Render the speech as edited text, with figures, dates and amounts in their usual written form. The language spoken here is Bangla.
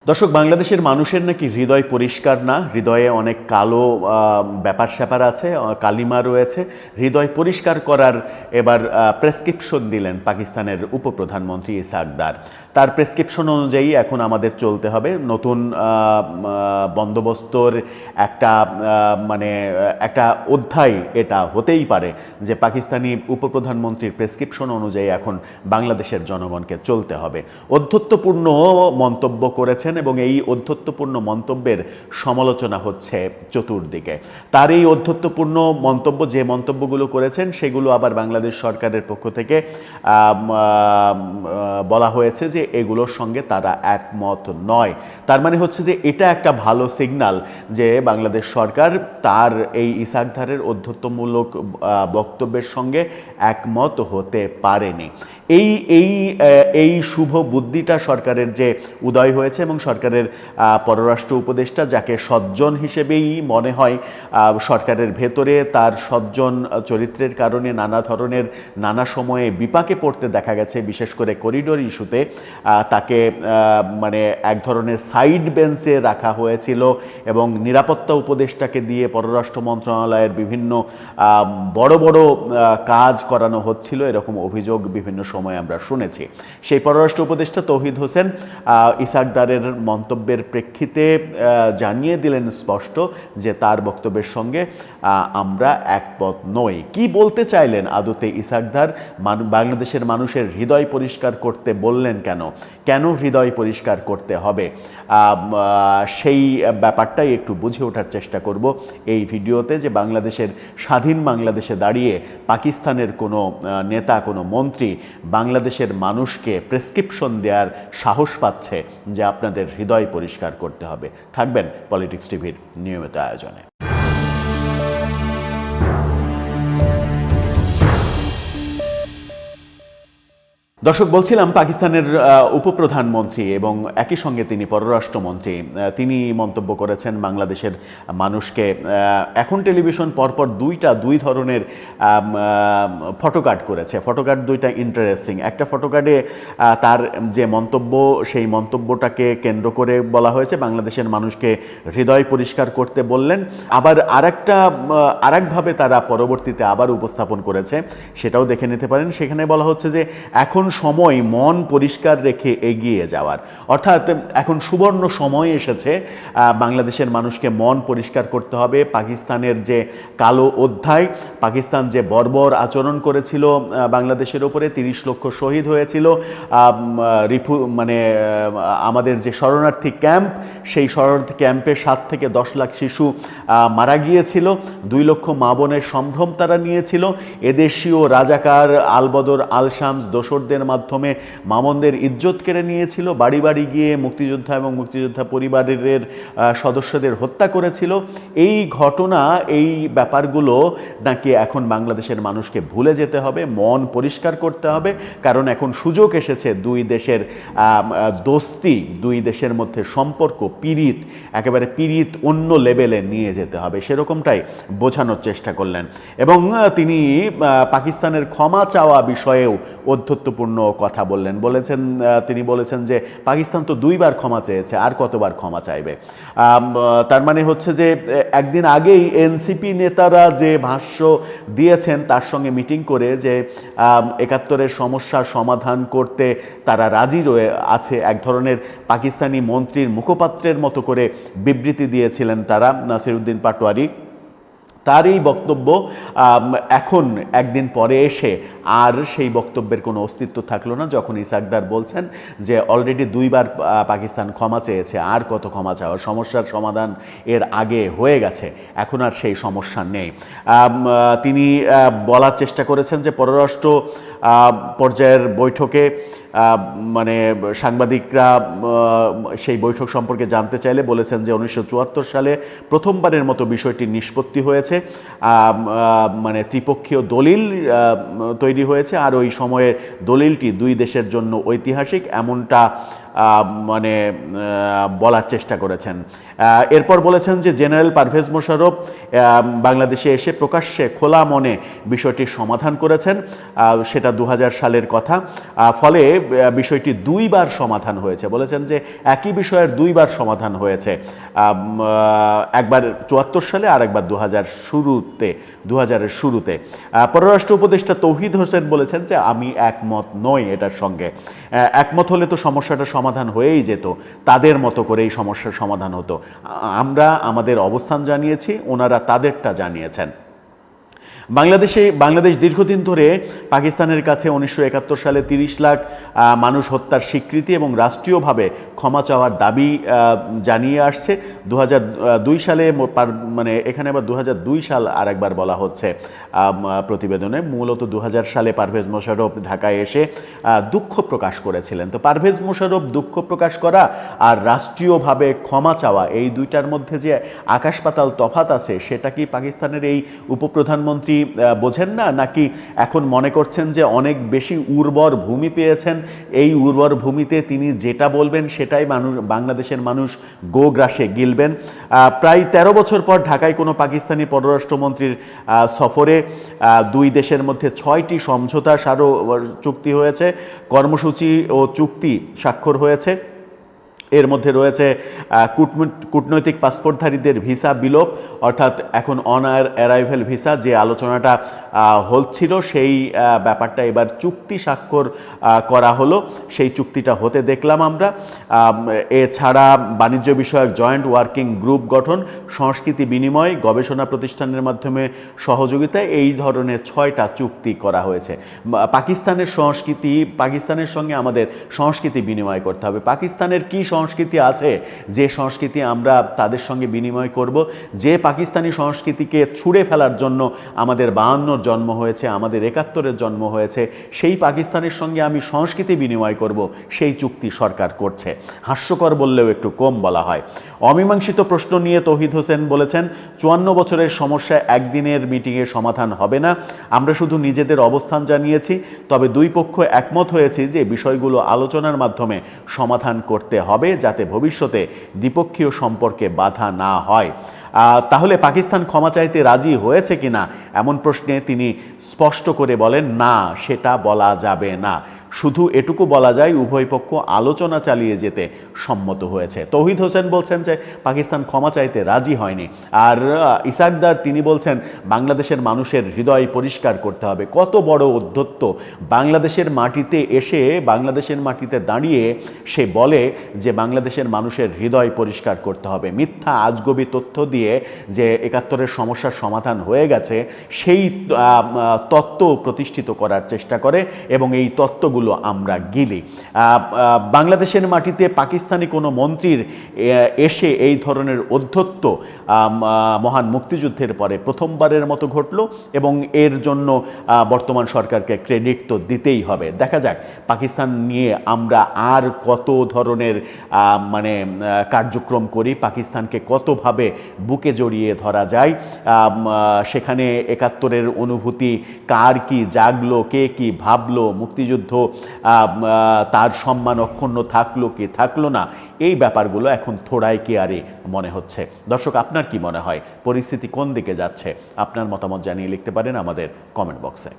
দর্শক, বাংলাদেশের মানুষের নাকি হৃদয় পরিষ্কার না, হৃদয়ে অনেক কালো ব্যাপার স্যাপার আছে, কালিমা রয়েছে। হৃদয় পরিষ্কার করার এবার প্রেসক্রিপশন দিলেন পাকিস্তানের উপপ্রধানমন্ত্রী ইসহাক দার। তার প্রেসক্রিপশন অনুযায়ী এখন আমাদের চলতে হবে। নতুন বন্দোবস্তর একটা অধ্যায় এটা হতেই পারে যে পাকিস্তানি উপপ্রধানমন্ত্রীর প্রেসক্রিপশন অনুযায়ী এখন বাংলাদেশের জনগণকে চলতে হবে। অধ্যত্বপূর্ণ মন্তব্য করেছেন এবং এই অধ্যত্বপূর্ণ মন্তব্যের সমালোচনা হচ্ছে চতুর্দিকে। তার এই অধ্যত্বপূর্ণ মন্তব্য, যে মন্তব্যগুলো করেছেন সেগুলো আবার বাংলাদেশ সরকারের পক্ষ থেকে বলা হয়েছে যে এগুলোর সঙ্গে তারা একমত নয়। তার মানে হচ্ছে যে এটা একটা ভালো সিগন্যাল যে বাংলাদেশ সরকার তার এই ইসহাক দারের অধ্যত্বমূলক বক্তব্যের সঙ্গে একমত হতে পারেনি। এই শুভ বুদ্ধিটা সরকারের যে উদয় হয়েছে এবং সরকারের পররাষ্ট্র উপদেষ্টা, যাকে সজ্জন হিসেবেই মনে হয়, সরকারের ভেতরে তার সজ্জন চরিত্রের কারণে নানা সময়ে বিপাকে পড়তে দেখা গেছে। বিশেষ করে করিডোর ইস্যুতে তাকে এক ধরনের সাইড বেঞ্চে রাখা হয়েছিল এবং নিরাপত্তা উপদেষ্টাকে দিয়ে পররাষ্ট্র মন্ত্রণালয়ের বিভিন্ন বড় বড় কাজ করানো হচ্ছিল, এরকম অভিযোগ বিভিন্ন সময় আমরা শুনেছি। সেই পররাষ্ট্র উপদেষ্টা তৌহিদ হোসেন ইসহাক দারের মন্তব্যের প্রেক্ষিতে জানিয়ে দিলেন স্পষ্ট যে তার বক্তব্যের সঙ্গে আমরা একমত নই। কি বলতে চাইলেন আদতে ইসহাক দার? বাংলাদেশের মানুষের হৃদয় পরিষ্কার করতে বললেন কেন হৃদয় পরিষ্কার করতে হবে, সেই ব্যাপারটাই একটু বুঝে ওঠার চেষ্টা করব এই ভিডিওতে। যে বাংলাদেশের স্বাধীন বাংলাদেশে দাঁড়িয়ে পাকিস্তানের কোনো নেতা, কোনো মন্ত্রী বাংলাদেশের মানুষকে প্রেসক্রিপশন দেওয়ার সাহস পাচ্ছে যে আপনাদের হৃদয় পরিষ্কার করতে হবে। থাকবেন পলিটিক্স টিভির নিয়মিত আয়োজনে। দর্শক, বলছিলাম পাকিস্তানের উপপ্রধানমন্ত্রী এবং একই সঙ্গে তিনি পররাষ্ট্রমন্ত্রী, তিনি মন্তব্য করেছেন বাংলাদেশের মানুষকে। এখন টেলিভিশন পরপর দুই ধরনের ফটোকার্ড করেছে। ফটোকার্ড দুইটা ইন্টারেস্টিং। একটা ফটোকার্ডে তার যে মন্তব্য, সেই মন্তব্যটাকে কেন্দ্র করে বলা হয়েছে বাংলাদেশের মানুষকে হৃদয় পরিষ্কার করতে বললেন। আবার আরেকভাবে তারা পরবর্তীতে আবার উপস্থাপন করেছে, সেটাও দেখে নিতে পারেন। সেখানে বলা হচ্ছে যে এখন সময় মন পরিষ্কার রেখে এগিয়ে যাওয়ার, অর্থাৎ এখন সুবর্ণ সময় এসেছে বাংলাদেশের মানুষকে মন পরিষ্কার করতে হবে। পাকিস্তানের যে কালো অধ্যায়, পাকিস্তান যে বর্বর আচরণ করেছিল বাংলাদেশের উপরে, 30 লক্ষ শহীদ হয়েছিল, আমাদের যে শরণার্থী ক্যাম্প, সেই শরণার্থী ক্যাম্পে 7 থেকে 10 লাখ শিশু মারা গিয়েছিল, 2 লক্ষ মা বোনের সম্ভ্রম তারা নিয়েছিল। এদেশীয় রাজাকার আলবদর আল শামস দোসরদের মাধ্যমে মামনদের ইজ্জত কেড়ে নিয়েছিল, বাড়ি বাড়ি গিয়ে মুক্তিযোদ্ধা এবং মুক্তিযোদ্ধা পরিবারের সদস্যদের হত্যা করেছিল। এই ঘটনা, এই ব্যাপারগুলো নাকি এখন বাংলাদেশের মানুষকে ভুলে যেতে হবে, মন পরিষ্কার করতে হবে। কারণ এখন সুযোগ এসেছে দুই দেশের দোস্তি, দুই দেশের মধ্যে সম্পর্ক, একেবারে পীড়িত অন্য লেভেলে নিয়ে যেতে হবে, সেরকমটাই বোঝানোর চেষ্টা করলেন। এবং তিনি পাকিস্তানের ক্ষমা চাওয়া বিষয়েও অধ্যত্বপূর্ণ কথা তিনি বলেছেন যে পাকিস্তান তো 2 বার ক্ষমা চেয়েছে, আর কতবার ক্ষমা চাইবে। তার মানে হচ্ছে যে একদিন আগেই এনসিপি নেতারা যে ভাষ্য দিয়েছেন তার সঙ্গে মিটিং করে যে 71-এর সমস্যার সমাধান করতে তারা রাজি আছে, এক ধরনের পাকিস্তানি মন্ত্রীর মুখপাত্রের মতো করে বিবৃতি দিয়েছিলেন তারা, নাসিরউদ্দিন পাটোয়ারি। তার এই বক্তব্য এখন একদিন পরে এসে আর সেই বক্তব্যের কোনো অস্তিত্ব থাকলো না, যখন ইসহাক দার বলছেন যে অলরেডি 2 বার পাকিস্তান ক্ষমা চেয়েছে, আর কত ক্ষমা চাওয়া, সমস্যার সমাধান এর আগে হয়ে গেছে, এখন আর সেই সমস্যা নেই। তিনি বলার চেষ্টা করেছেন যে পররাষ্ট্র পর্যায়ের বৈঠকে সাংবাদিকরা সেই বৈঠক সম্পর্কে জানতে চাইলে বলেছেন যে 1974 সালে প্রথমবারের মতো বিষয়টি নিষ্পত্তি হয়েছে, ত্রিপক্ষীয় দলিল তৈরি হয়েছে, আর ওই সময়ের দলিলটি 2 দেশের জন্য ঐতিহাসিক, এমনটা মানে বলার চেষ্টা করেছেন। এরপর বলেছেন যে জেনারেল পারভেজ মোশাররফ বাংলাদেশে এসে প্রকাশ্যে খোলা মনে বিষয়টির সমাধান করেছেন, সেটা 2000 সালের কথা। ফলে বিষয়টি দুইবার সমাধান হয়েছে। বলেছেন যে একই বিষয়ের দুইবার সমাধান হয়েছে, একবার 74 সালে আর একবার 2000-এর শুরুতে। পররাষ্ট্র উপদেষ্টা তৌহিদ হোসেন বলেছেন যে আমি একমত নই এটার সঙ্গে। একমত হলে তো সমস্যাটা সমাধান হয়েই যেত, তাদের মতো করে এই সমস্যার সমাধান হতো। আমরা আমাদের অবস্থান জানিয়েছি, ওনারা তাদেরটা জানিয়েছেন। বাংলাদেশ দীর্ঘদিন ধরে পাকিস্তানের কাছে 1971 সালে 30 লাখ মানুষ হত্যার স্বীকৃতি এবং রাষ্ট্রীয়ভাবে ক্ষমা চাওয়ার দাবি জানিয়ে আসছে। 2002 সালে মানে এখানে আবার 2002 সাল আরেকবার বলা হচ্ছে প্রতিবেদনে। মূলত 2000 সালে পারভেজ মোশাররফ ঢাকায় এসে দুঃখ প্রকাশ করেছিলেন। তো পারভেজ মোশাররফ দুঃখ প্রকাশ করা আর রাষ্ট্রীয়ভাবে ক্ষমা চাওয়া, এই দুইটার মধ্যে যে আকাশ পাতাল তফাত আছে, সেটা কি পাকিস্তানের এই উপপ্রধানমন্ত্রী বোঝেন না, নাকি এখন মনে করছেন যে অনেক বেশি উর্বর ভূমি পেয়েছেন, এই উর্বর ভূমিতে তিনি যেটা বলবেন সেটাই বাংলাদেশের মানুষ গোগ্রাসে গিলবেন? প্রায় 13 বছর পর ঢাকায় কোনো পাকিস্তানি পররাষ্ট্রমন্ত্রীর সফরে দুই দেশের মধ্যে 6টি সমঝোতা স্মারক চুক্তি হয়েছে, কর্মসূচি ও চুক্তি স্বাক্ষর হয়েছে। এর মধ্যে রয়েছে কূটনৈতিক পাসপোর্টধারীদের ভিসা বিলোপ, অর্থাৎ এখন অন অ্যারাইভেল ভিসা, যে আলোচনাটা হচ্ছিল সেই ব্যাপারটা এবার চুক্তি স্বাক্ষর করা হলো, সেই চুক্তিটা হতে দেখলাম আমরা। এছাড়া বাণিজ্য বিষয়ক জয়েন্ট ওয়ার্কিং গ্রুপ গঠন, সংস্কৃতি বিনিময়, গবেষণা প্রতিষ্ঠানের মাধ্যমে সহযোগিতা, এই ধরনের 6টা চুক্তি করা হয়েছে। পাকিস্তানের সঙ্গে আমাদের সংস্কৃতি বিনিময় করতে হবে। পাকিস্তানের কি সংস্কৃতি আছে যে সংস্কৃতি আমরা তাদের সঙ্গে বিনিময় করব? যে পাকিস্তানি সংস্কৃতিকে ছুঁড়ে ফেলার জন্য আমাদের 52-র জন্ম হয়েছে, আমাদের 71-এর জন্ম হয়েছে, সেই পাকিস্তানের সঙ্গে আমি সংস্কৃতি বিনিময় করব, সেই চুক্তি সরকার করছে। হাস্যকর বললেও একটু কম বলা হয়। অমীমাংসিত প্রশ্ন নিয়ে তৌহিদ হোসেন বলেছেন 54 বছরের সমস্যা একদিনের মিটিংয়ে সমাধান হবে না, আমরা শুধু নিজেদের অবস্থান জানিয়েছি, তবে দুই পক্ষ একমত হয়েছে যে বিষয়গুলো আলোচনার মাধ্যমে সমাধান করতে হবে যাতে ভবিষ্যতে দ্বিপক্ষীয় সম্পর্কে বাধা না হয়। তাহলে পাকিস্তান ক্ষমা চাইতে রাজি হয়েছে কিনা এমন প্রশ্নে তিনি স্পষ্ট করে বলেন, না, সেটা বলা যাবে না। শুধু এটুকু বলা যায় উভয় পক্ষ আলোচনা চালিয়ে যেতে সম্মত হয়েছে। তৌহিদ হোসেন বলছেন যে পাকিস্তান ক্ষমা চাইতে রাজি হয়নি। আর ইসাকদার তিনি বলছেন বাংলাদেশের মানুষের হৃদয় পরিষ্কার করতে হবে। কত বড় অধ্যত্ত! বাংলাদেশের মাটিতে এসে, বাংলাদেশের মাটিতে দাঁড়িয়ে সে বলে যে বাংলাদেশের মানুষের হৃদয় পরিষ্কার করতে হবে। মিথ্যা আজগবি তথ্য দিয়ে যে 71-এর সমস্যার সমাধান হয়ে গেছে সেই তত্ত্ব প্রতিষ্ঠিত করার চেষ্টা করে এবং এই তত্ত্বগুলো আমরা গিলি। বাংলাদেশের মাটিতে পাকিস্তানি কোনো মন্ত্রীর এসে এই ধরনের অধ্যত্ব মহান মুক্তিযুদ্ধের পরে প্রথমবারের মতো ঘটল এবং এর জন্য বর্তমান সরকারকে ক্রেডিট তো দিতেই হবে। দেখা যাক পাকিস্তান নিয়ে আমরা আর কত ধরনের মানে কার্যক্রম করি, পাকিস্তানকে কতভাবে বুকে জড়িয়ে ধরা যায়, সেখানে 71-এর অনুভূতি কার কি জাগলো, কে কি ভাবলো, মুক্তিযুদ্ধ তার সম্মান অক্ষুণ্ণ থাকলো কি থাকলো না, এই ব্যাপারগুলো এখন থোড়াই কেয়ারে মনে হচ্ছে। দর্শক, আপনার কি মনে হয়, পরিস্থিতি কোন দিকে যাচ্ছে? আপনার মতামত জানিয়ে লিখতে পারেন আমাদের কমেন্ট বক্সে।